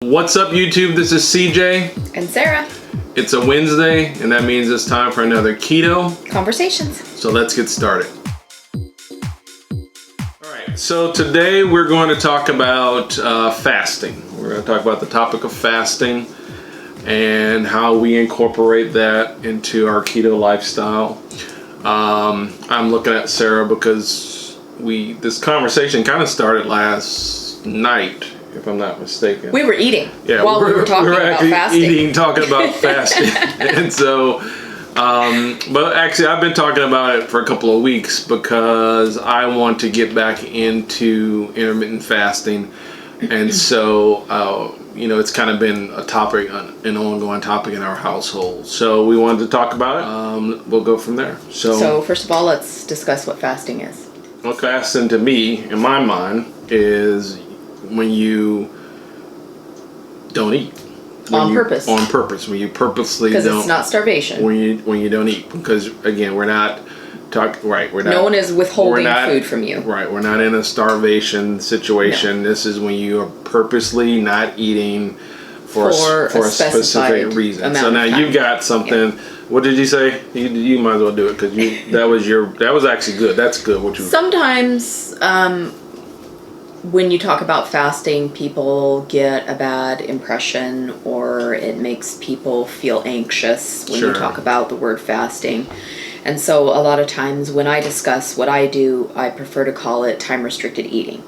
What's up, YouTube? This is CJ. And Sarah. It's a Wednesday, and that means it's time for another Keto Conversations. So let's get started. Alright, so today we're going to talk about fasting. We're going to talk about the topic of fasting and how we incorporate that into our keto lifestyle. I'm looking at Sarah because this conversation kind of started last night, if I'm not mistaken. We were eating while we were talking about fasting. Talking about fasting. And so, but actually I've been talking about it for a couple of weeks because I want to get back into intermittent fasting. And so, it's kind of been a topic, an ongoing topic in our household. So we wanted to talk about it. We'll go from there. So first of all, let's discuss what fasting is. Well, fasting to me, in my mind, is when you don't eat. On purpose. On purpose. When you purposely don't. Because it's not starvation. When you don't eat. Because, again, we're not talking, right, we're not. No one is withholding food from you. Right, we're not in a starvation situation. No. This is when you are purposely not eating for a specific reason. So now you've got something. Yeah. What did you say? You might as well do it because that was actually good. That's good. Sometimes when you talk about fasting, people get a bad impression, or it makes people feel anxious when you talk about the word fasting. And so a lot of times when I discuss what I do, I prefer to call it time-restricted eating.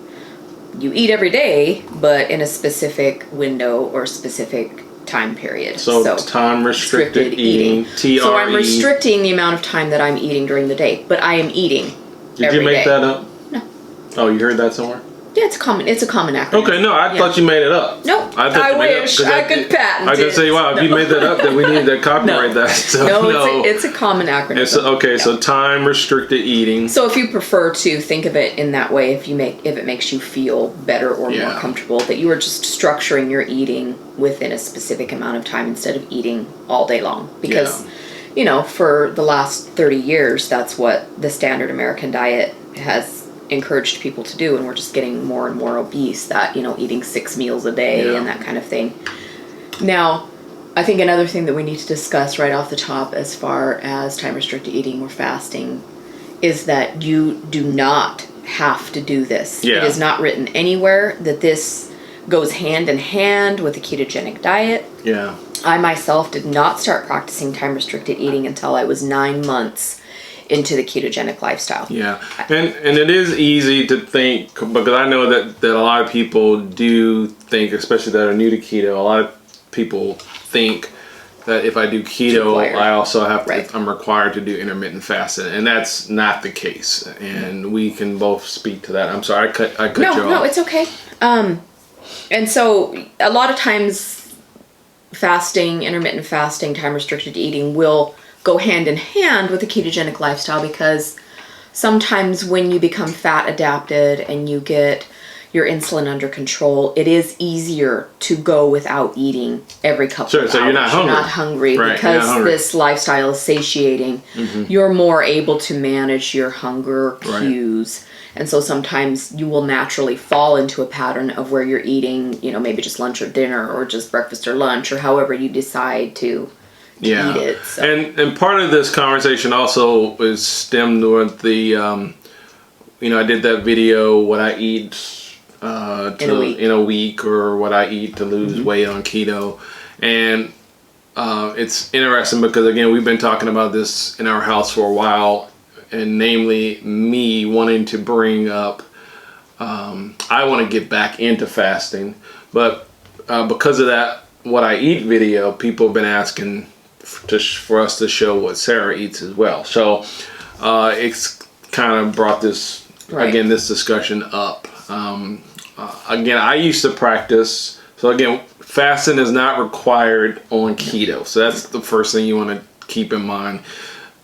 You eat every day, but in a specific window or specific time period. So time-restricted eating, T.R.E. So I'm restricting the amount of time that I'm eating during the day, but I am eating every day. Did you make that up? No. Oh, you heard that somewhere? Yeah, it's a common acronym. Okay, no, I thought you made it up. Nope. I wish I could patent it. I could say, wow, if you made that up, then we need to copyright that. So, no, it's a common acronym. So time restricted eating. So if you prefer to think of it in that way, if it makes you feel better or more comfortable, that you are just structuring your eating within a specific amount of time instead of eating all day long. Because, for the last 30 years, that's what the standard American diet has encouraged people to do, and we're just getting more and more obese, that eating 6 meals a day and that kind of thing. Now, I think another thing that we need to discuss right off the top as far as time restricted eating or fasting is that you do not have to do this. It is not written anywhere that this goes hand in hand with a ketogenic diet. I myself did not start practicing time restricted eating until I was 9 months into the ketogenic lifestyle. And it is easy to think, because I know that a lot of people do think, especially that are new to keto, a lot of people think that if I do keto, I also have to, I'm required to do intermittent fasting, and that's not the case. And we can both speak to that. I'm sorry, I cut you off. No, it's okay. And so a lot of times fasting, intermittent fasting, time restricted eating will go hand in hand with a ketogenic lifestyle, because sometimes when you become fat adapted and you get your insulin under control, it is easier to go without eating every couple of hours. So you're not hungry. You're not hungry because this lifestyle is satiating. You're more able to manage your hunger cues. And so sometimes you will naturally fall into a pattern of where you're eating, maybe just lunch or dinner or just breakfast or lunch, or however you decide to eat it. So. And part of this conversation also is stemmed with the, I did that video, what I eat in a week, or what I eat to lose weight on keto. And it's interesting because, again, we've been talking about this in our house for a while, and namely me wanting to bring up, I want to get back into fasting, but because of that what I eat video, people have been asking for us to show what Sarah eats as well. So it's kind of brought this, again, this discussion up. Again, I used to practice, so again, fasting is not required on keto. So that's the first thing you want to keep in mind.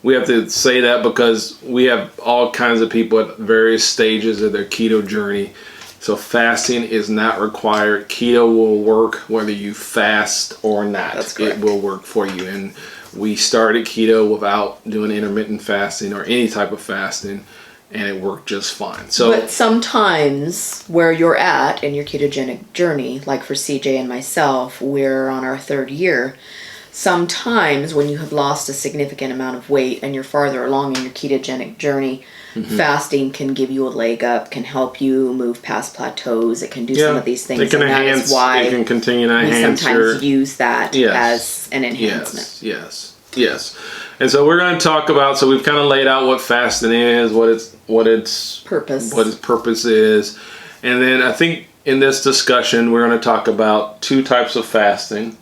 We have to say that because we have all kinds of people at various stages of their keto journey. So fasting is not required. Keto will work whether you fast or not. That's correct. It will work for you. And we started keto without doing intermittent fasting or any type of fasting. and it worked just fine. So, but sometimes where you're at in your ketogenic journey, like for CJ and myself, we're on our 3rd year. Sometimes when you have lost a significant amount of weight and you're farther along in your ketogenic journey, fasting can give you a leg up, can help you move past plateaus. It can do some of these things. It can enhance. That is why it can continue to enhance. We sometimes use that as an enhancement. Yes. And so we're going to talk about. So we've kind of laid out what fasting is, what its purpose is, and then I think in this discussion we're going to talk about 2 types of fasting.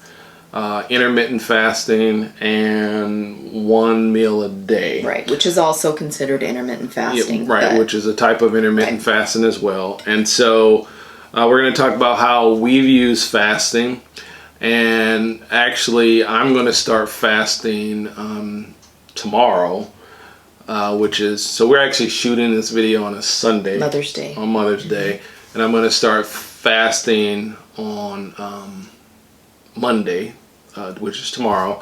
Intermittent fasting and 1 meal a day. Right, which is also considered intermittent fasting. Yeah, right, which is a type of intermittent fasting as well. And so we're going to talk about how we've used fasting. And actually, I'm going to start fasting tomorrow, which is, so we're actually shooting this video on a Sunday. Mother's Day. On Mother's Day. And I'm going to start fasting on Monday. Which is tomorrow.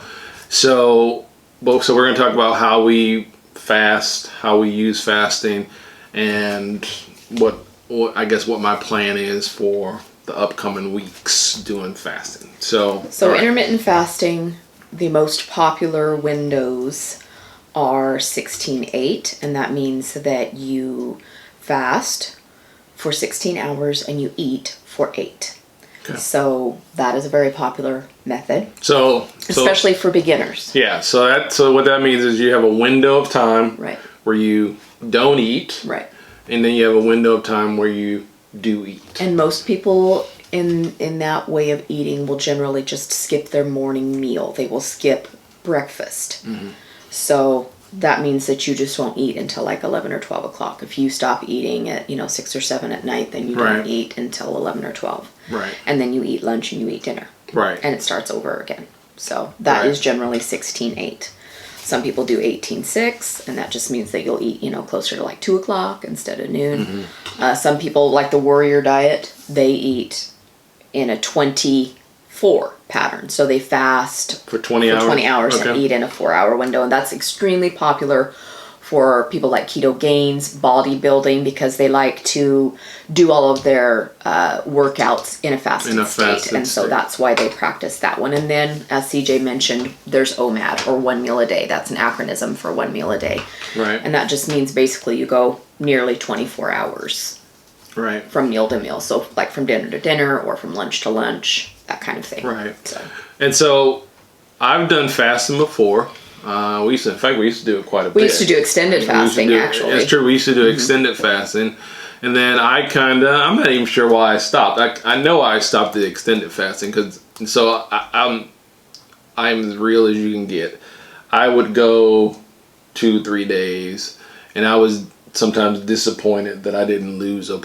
So we're going to talk about how we fast, how we use fasting, and what I guess what my plan is for the upcoming weeks doing fasting. So intermittent fasting, the most popular windows are 16-8, and that means that you fast for 16 hours and you eat for 8. Okay. So that is a very popular method. Especially for beginners. Yeah. So what that means is you have a window of time where you don't eat. Right. And then you have a window of time where you do eat. And most people in that way of eating will generally just skip their morning meal. They will skip breakfast. Mm-hmm. So that means that you just won't eat until like 11 or 12 o'clock. If you stop eating at 6 or 7 at night, then you don't eat until 11 or 12. Right. And then you eat lunch and you eat dinner. Right. And it starts over again. So that is generally 16-8. Some people do 18-6, and that just means that you'll eat, closer to like 2 o'clock instead of noon. Mm-hmm. Some people, like the warrior diet, they eat in a 24 pattern. So they fast for 20 hours and eat in a 4-hour window. And that's extremely popular for people like keto gains, bodybuilding, because they like to do all of their workouts in a fasted state. And so that's why they practice that one. And then, as CJ mentioned, there's OMAD, or 1 meal a day. That's an acronym for 1 meal a day. Right. And that just means basically you go nearly 24 hours. Right. From meal to meal. So like from dinner to dinner or from lunch to lunch, that kind of thing. Right. And so I've done fasting before. We used to do it quite a bit. We used to do extended fasting, actually. It's true. We used to do extended fasting. And then I'm not even sure why I stopped. I know I stopped the extended fasting so I'm as real as you can get. I would go 2-3 days, and I was sometimes disappointed that I didn't lose a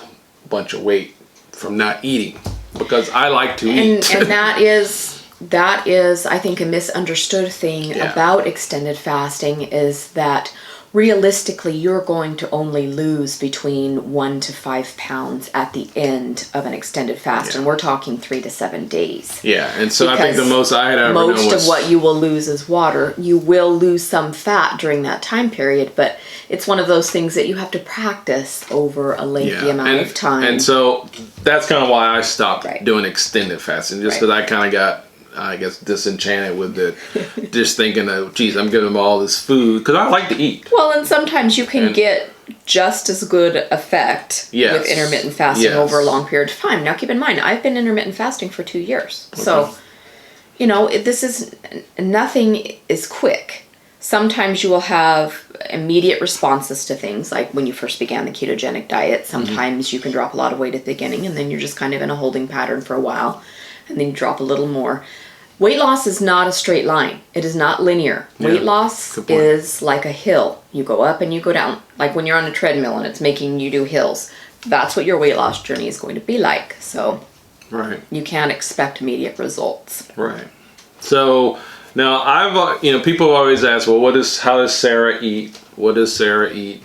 bunch of weight from not eating, because I like to eat. And that is, I think, a misunderstood thing about extended fasting, is that realistically you're going to only lose between 1 to 5 pounds at the end of an extended fast, and we're talking 3 to 7 days. Yeah, and so I think the most I had ever known was... Most of what you will lose is water. You will lose some fat during that time period, but it's one of those things that you have to practice over a lengthy amount of time. And so that's kind of why I stopped doing extended fasting, just because I kind of got, I guess, disenchanted with it. Just thinking, geez, I'm giving them all this food, because I like to eat. Well, and sometimes you can get just as good effect with intermittent fasting over a long period of time. Now, keep in mind, I've been intermittent fasting for 2 years. Okay. So, this is, nothing is quick. Sometimes you will have immediate responses to things, like when you first began the ketogenic diet. Sometimes you can drop a lot of weight at the beginning, and then you're just kind of in a holding pattern for a while, and then you drop a little more. Weight loss is not a straight line. It is not linear. Yeah, weight loss is like a hill. You go up and you go down. Like when you're on a treadmill and it's making you do hills. That's what your weight loss journey is going to be like. So you can't expect immediate results. Right. So now I've, people always ask, well, how does Sarah eat? What does Sarah eat?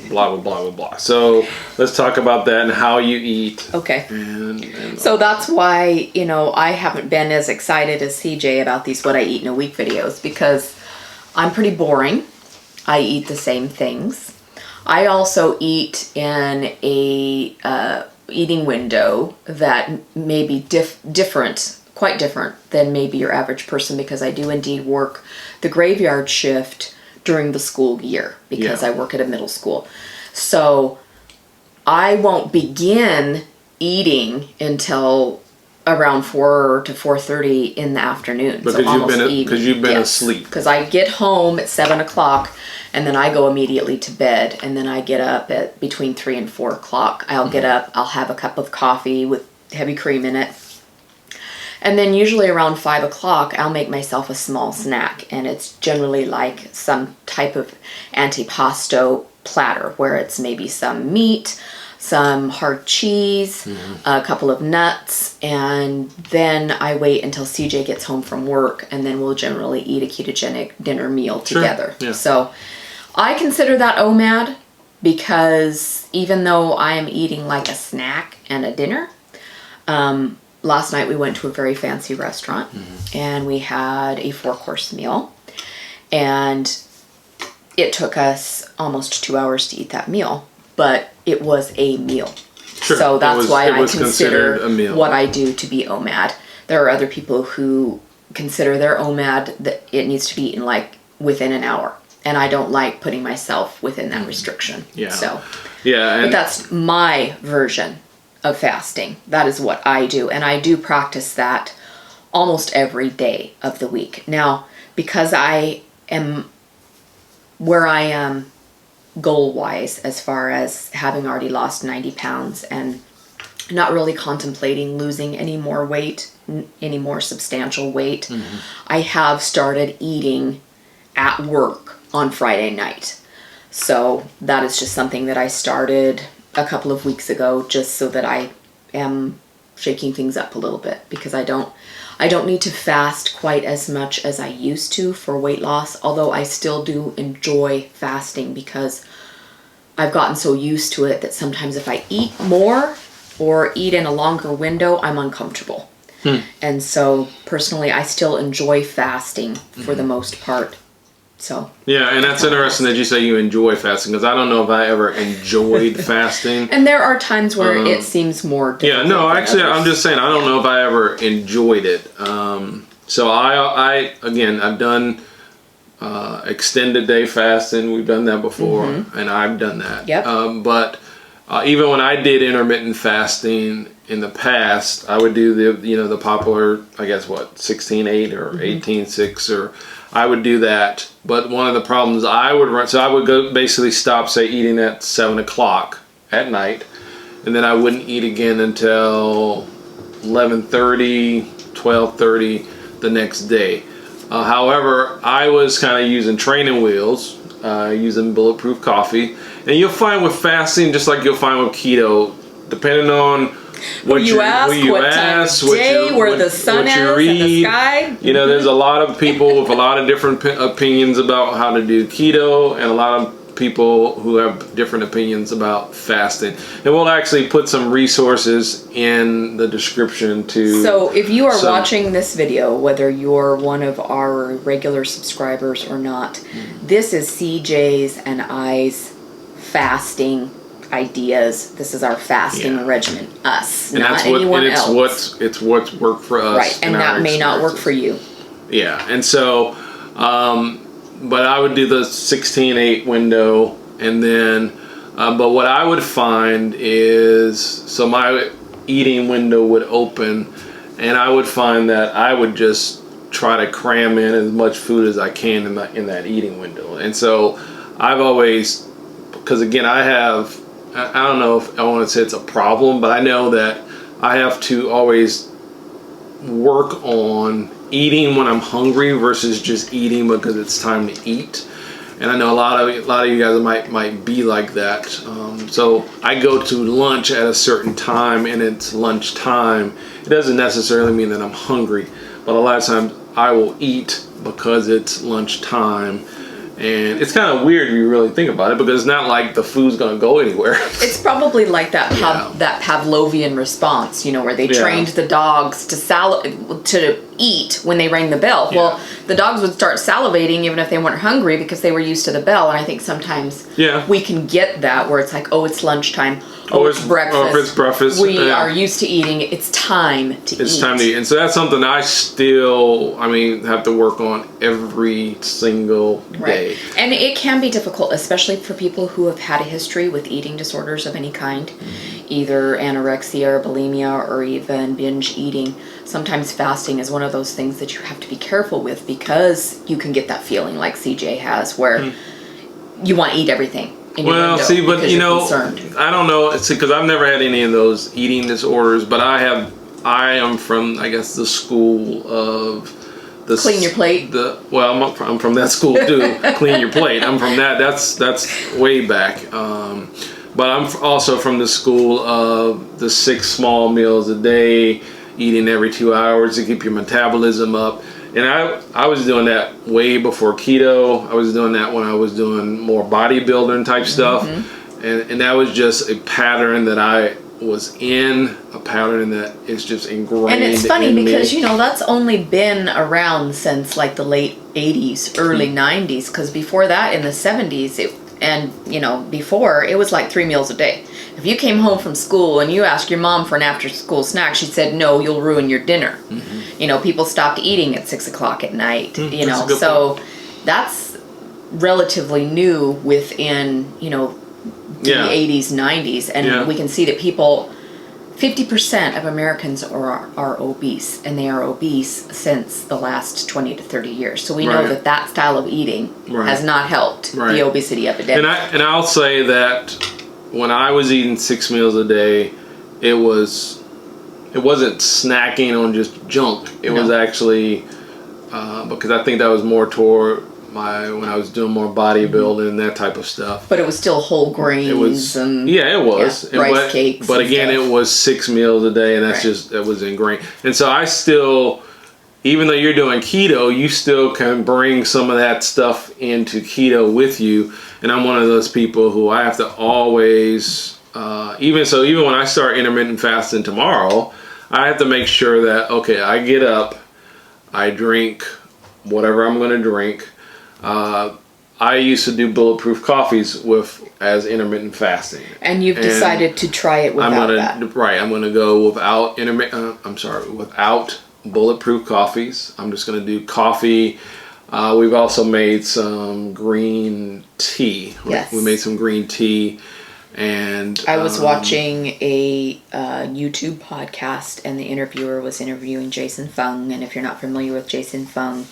Blah, blah, blah, blah, blah. So let's talk about that and how you eat. Okay. And so that's why, I haven't been as excited as CJ about these What I Eat in a Week videos, because I'm pretty boring. I eat the same things. I also eat in a eating window that may be quite different than maybe your average person, because I do indeed work the graveyard shift during the school year because I work at a middle school. So I won't begin eating until around 4 to 4:30 in the afternoon. Because you've been asleep. Because I get home at 7 o'clock and then I go immediately to bed, and then I get up at between 3 and 4 o'clock. I'll get up, I'll have a cup of coffee with heavy cream in it. And then usually around 5 o'clock, I'll make myself a small snack, and it's generally like some type of antipasto platter where it's maybe some meat, some hard cheese, a couple of nuts, and then I wait until CJ gets home from work, and then we'll generally eat a ketogenic dinner meal together. Yeah. So I consider that OMAD, because even though I am eating like a snack and a dinner, last night we went to a very fancy restaurant and we had a 4-course meal, and it took us almost 2 hours to eat that meal, but it was a meal. Sure. So that's why I consider a meal. what I do to be OMAD. There are other people who consider their OMAD that it needs to be eaten like within an hour, and I don't like putting myself within that restriction. But that's my version of fasting. That is what I do, and I do practice that almost every day of the week. Now, because I am where I am goal-wise, as far as having already lost 90 pounds and not really contemplating losing any more weight, any more substantial weight, I have started eating at work on Friday night. So that is just something that I started a couple of weeks ago, just so that I am shaking things up a little bit, because I don't need to fast quite as much as I used to for weight loss, although I still do enjoy fasting, because I've gotten so used to it that sometimes if I eat more or eat in a longer window, I'm uncomfortable. And so personally, I still enjoy fasting for the most part. So yeah, and that's interesting that you say you enjoy fasting, because I don't know if I ever enjoyed fasting. And there are times where it seems more difficult. Yeah, no, actually, I'm just saying I don't know if I ever enjoyed it. So I've done extended day fasting. We've done that before, and I've done that. Yep. But even when I did intermittent fasting in the past, I would do the popular, I guess 16-8 or 18-6, or I would do that. But one of the problems I would go basically stop, say, eating at 7 o'clock at night, and then I wouldn't eat again until 11:30, 12:30 the next day. However, I was kind of using training wheels, using bulletproof coffee, and you'll find with fasting, just like you'll find with keto, depending on what you ask, where the sun is and the sky. You know, there's a lot of people with a lot of different opinions about how to do keto, and a lot of people who have different opinions about fasting. And we'll actually put some resources in the description too. So if you are watching this video, whether you're one of our regular subscribers or not, this is CJ's and I's fasting ideas. This is our fasting regimen. Us, and not anyone else. It's what's worked for us. Right, and that may not work for you. Yeah, and so, but I would do the 16-8 window, and then, but what I would find is, so my eating window would open, and I would find that I would just try to cram in as much food as I can in that eating window. And so I've always, because again, I don't know if I want to say it's a problem, but I know that I have to always work on eating when I'm hungry versus just eating because it's time to eat. And I know a lot of you guys might be like that. So I go to lunch at a certain time, and it's lunch time. It doesn't necessarily mean that I'm hungry, but a lot of times I will eat because it's lunch time. And it's kind of weird if you really think about it, because it's not like the food's going to go anywhere. It's probably like that Pavlovian response, where they trained the dogs to eat when they rang the bell. Yeah. Well, the dogs would start salivating even if they weren't hungry because they were used to the bell. And I think sometimes we can get that where it's like, oh, it's lunchtime. Oh, it's breakfast. Or if it's breakfast. We are used to eating. It's time to eat. It's time to eat. And so that's something I still, have to work on every single day. And it can be difficult, especially for people who have had a history with eating disorders of any kind, either anorexia or bulimia or even binge eating. Sometimes fasting is one of those things that you have to be careful with because you can get that feeling like CJ has where you want to eat everything. Well, see, but I don't know. See, because I've never had any of those eating disorders, but I am from, I guess, the school of the clean your plate. I'm from that school too. Clean your plate. I'm from that. That's way back. But I'm also from the school of the 6 small meals a day, eating every 2 hours to keep your metabolism up. And I was doing that way before keto. I was doing that when I was doing more bodybuilding type stuff. And that was just a pattern that I was in, a pattern that is just ingrained. And it's funny because, that's only been around since like the late 80s, early 90s. Because before that, in the 70s, before, it was like 3 meals a day. If you came home from school and you asked your mom for an after-school snack, she said, no, you'll ruin your dinner. People stopped eating at 6 o'clock at night, so that's relatively new within, the 80s, 90s. And we can see that 50% of Americans are obese, and they are obese since the last 20 to 30 years. So we know that style of eating has not helped the obesity epidemic. And I'll say that when I was eating 6 meals a day, it wasn't snacking on just junk. It was actually because I think that was more toward when I was doing more bodybuilding and that type of stuff. But it was still whole grains. It was rice cakes. But again, it was 6 meals a day, and that was ingrained. And so I still, even though you're doing keto, you still can bring some of that stuff into keto with you. And I'm one of those people who I have to always, even when I start intermittent fasting tomorrow, I have to make sure that, I get up, I drink whatever I'm going to drink. I used to do bulletproof coffees as intermittent fasting. And you've decided to try it without that. Right. I'm going to go without bulletproof coffees. I'm just going to do coffee. We've also made some green tea. Yes. We made some green tea. And I was watching a YouTube podcast, and the interviewer was interviewing Jason Fung. And if you're not familiar with Jason Fung,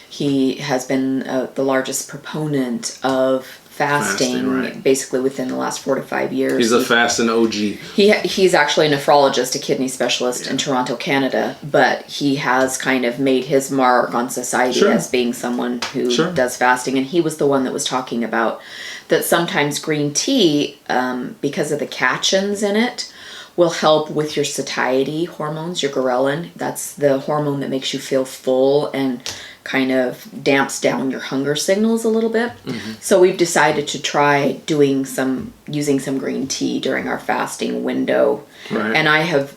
he has been the largest proponent of fasting basically within the last 4 to 5 years. He's a fasting OG. He's actually a nephrologist, a kidney specialist in Toronto, Canada, but he has kind of made his mark on society as being someone who does fasting. And he was the one that was talking about that sometimes green tea, because of the catechins in it, will help with your satiety hormones, your ghrelin. That's the hormone that makes you feel full and kind of damps down your hunger signals a little bit. So we've decided to try using some green tea during our fasting window. And I have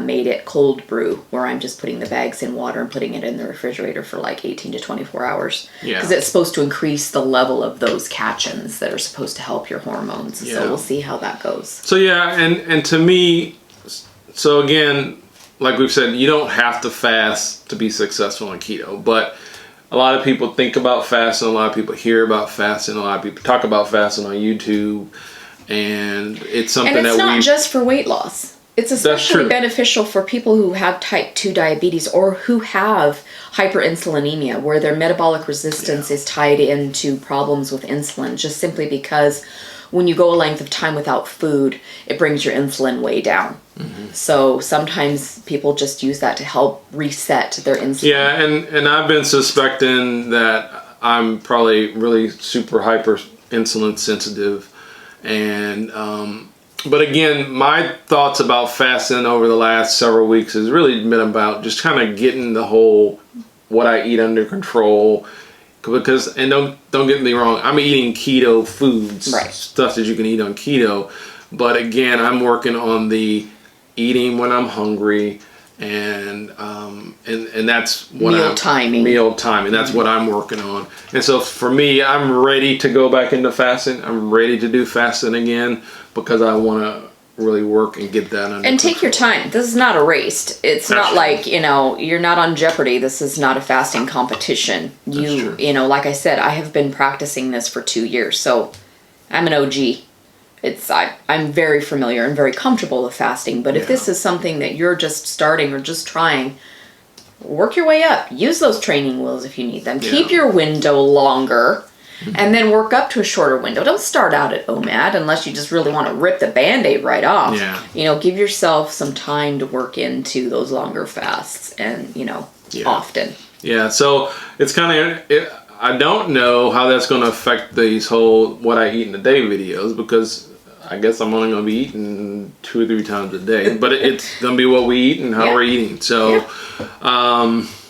made it cold brew, where I'm just putting the bags in water and putting it in the refrigerator for like 18 to 24 hours. Because it's supposed to increase the level of those catechins that are supposed to help your hormones. So we'll see how that goes. So and to me, so again, like we've said, you don't have to fast to be successful in keto, but a lot of people think about fasting, a lot of people hear about fasting, a lot of people talk about fasting on YouTube, and it's something that it's not just for weight loss. It's especially beneficial for people who have type 2 diabetes or who have hyperinsulinemia, where their metabolic resistance is tied into problems with insulin, just simply because when you go a length of time without food, it brings your insulin way down. So sometimes people just use that to help reset their insulin. Yeah, and I've been suspecting that I'm probably really super hyper insulin sensitive. And but again, my thoughts about fasting over the last several weeks has really been about just kind of getting the whole what I eat under control. Because, and don't get me wrong, I'm eating keto foods, stuff that you can eat on keto. But again, I'm working on the eating when I'm hungry and that's what meal timing. That's what I'm working on. And so for me, I'm ready to go back into fasting. I'm ready to do fasting again because I want to really work and get that under and control. Take your time. This is not a race. It's not like, you're not on Jeopardy. This is not a fasting competition. Like I said, I have been practicing this for 2 years, so I'm an OG. I'm very familiar and very comfortable with fasting, but if this is something that you're just starting or just trying, work your way up. Use those training wheels if you need them. Keep your window longer. And then work up to a shorter window. Don't start out at OMAD unless you just really want to rip the Band-Aid right off. Yeah. Give yourself some time to work into those longer fasts and, often. Yeah, so it's kind of, I don't know how that's going to affect these whole what I eat in a day videos because I guess I'm only going to be eating 2 or 3 times a day. But it's going to be what we eat and how we're eating. So,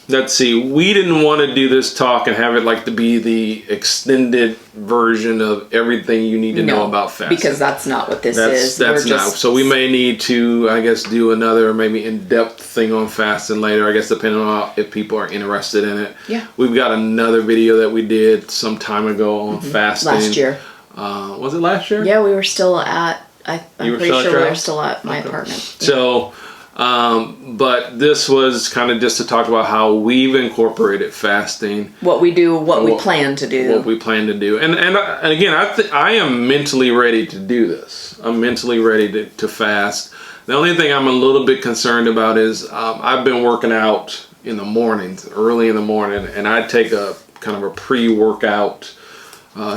let's see. We didn't want to do this talk and have it to be the extended version of everything you need to know about fasting. Because that's not what this is. That's not. So we may need to, I guess, do another maybe in-depth thing on fasting later. I guess depending on if people are interested in it. Yeah. We've got another video that we did some time ago on fasting. Last year. Was it last year? Yeah, we were still at. I'm pretty sure we were still at my apartment. So. But this was kind of just to talk about how we've incorporated fasting. What we do, what we plan to do. What we plan to do. And again, I am mentally ready to do this. I'm mentally ready to fast. The only thing I'm a little bit concerned about is I've been working out in the mornings, early in the morning, and I take a kind of a pre-workout,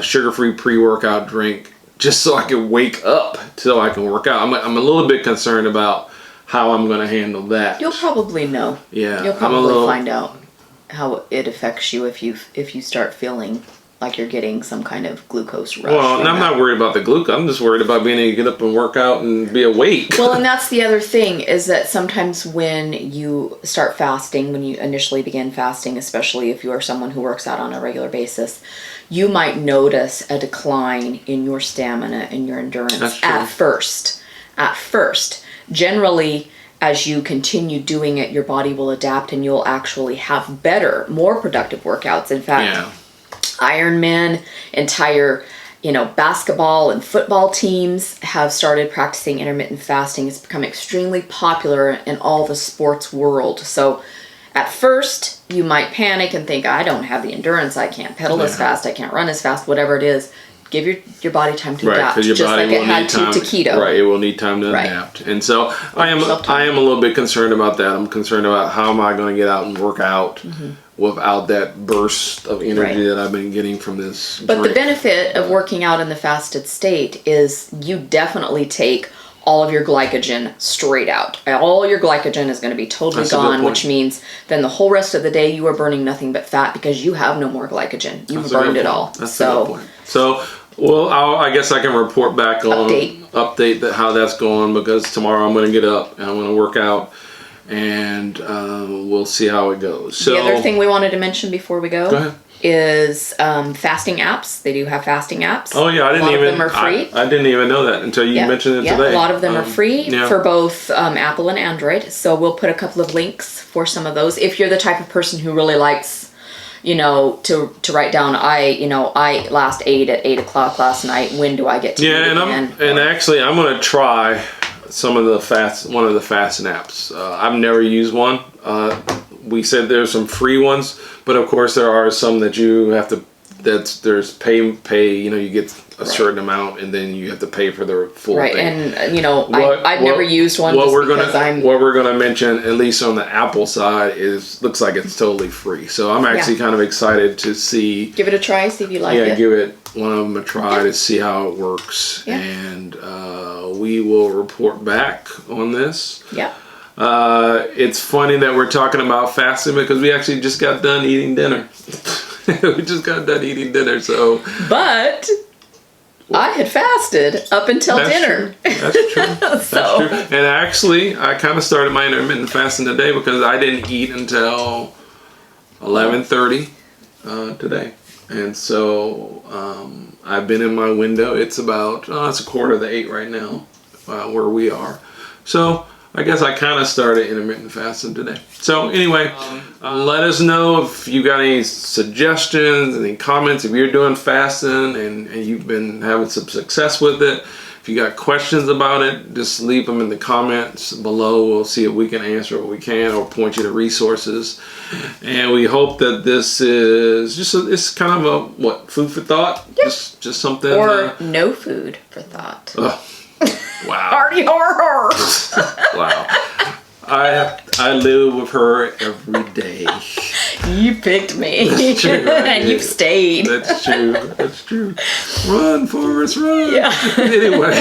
sugar-free pre-workout drink just so I can wake up so I can work out. I'm a little bit concerned about how I'm going to handle that. You'll probably know. Yeah. You'll probably find out how it affects you if you start feeling like you're getting some kind of glucose rush. Well, I'm not worried about the glucose. I'm just worried about being able to get up and work out and be awake. Well, and that's the other thing is that sometimes when you start fasting, when you initially begin fasting, especially if you are someone who works out on a regular basis, you might notice a decline in your stamina and your endurance at first. Generally, as you continue doing it, your body will adapt and you'll actually have better, more productive workouts. In fact, Ironman, entire, basketball and football teams have started practicing intermittent fasting. It's become extremely popular in all the sports world. So at first, you might panic and think, I don't have the endurance. I can't pedal as fast. I can't run as fast, whatever it is. Give your body time to adapt, just like it had to keto. Right, it will need time to adapt. And so I am a little bit concerned about that. I'm concerned about how am I going to get out and work out without that burst of energy that I've been getting from this But drink. The benefit of working out in the fasted state is you definitely take all of your glycogen straight out. All your glycogen is going to be totally gone, which means then the whole rest of the day you are burning nothing but fat because you have no more glycogen. You've burned it all. That's a good point. So, well, I guess I can report back on update how that's going because tomorrow I'm going to get up and I'm going to work out and we'll see how it goes. So, the other thing we wanted to mention before we go is fasting apps. They do have fasting apps. Oh yeah, a lot of them are free. I didn't even know that until you mentioned it today. A lot of them are free for both Apple and Android. So we'll put a couple of links for some of those. If you're the type of person who really likes, to write down, I last ate at 8 o'clock last night. When do I get to eat again? Actually I'm going to try one of the fasting apps. I've never used one. We said there's some free ones, but of course there are some that you have to. There's pay. You get a certain amount, and then you have to pay for the full thing. And I've never used one. What we're gonna mention, at least on the Apple side, looks like it's totally free. So I'm actually kind of excited to see. Give it a try. See if you like it. Yeah, give it one of them a try to see how it works, and we will report back on this. Yeah. It's funny that we're talking about fasting because we actually just got done eating dinner. We just got done eating dinner, so. But I had fasted up until dinner. True. That's true. That's true. And actually, I kind of started my intermittent fasting today because I didn't eat until 11:30 today, and so I've been in my window. It's about it's 7:45 right now where we are. So I guess I kind of started intermittent fasting today. So anyway, let us know if you got any suggestions, any comments. If you're doing fasting and you've been having some success with it, if you got questions about it, just leave them in the comments below. We'll see if we can answer what we can or point you to resources. And we hope that this is it's kind of a food for thought. Yep. Just something. Or no food for thought. Wow. Party horror. Wow. I live with her every day. You picked me. That's true, and you've stayed. That's true. That's true. Run, Forrest, run. Yeah. Anyway,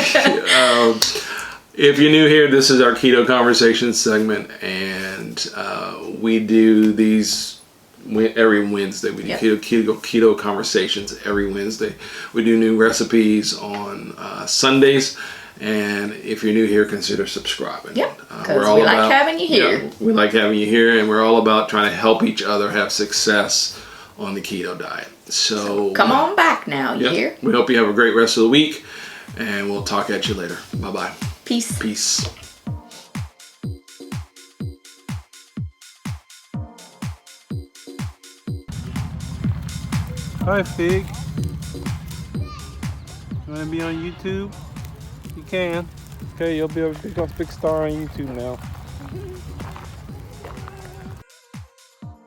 if you're new here, this is our Keto Conversation segment, and we do these every Wednesday. We do keto Conversations every Wednesday. We do new recipes on Sundays. And if you're new here, consider subscribing. Yep, because we like having you here. Yeah, we like having you here, and we're all about trying to help each other have success on the keto diet. So come on back now, you hear? We hope you have a great rest of the week, and we'll talk at you later. Bye-bye. Peace. Peace. Hi, Fig. You want to be on YouTube? You can. Okay, you'll be a big star on YouTube now.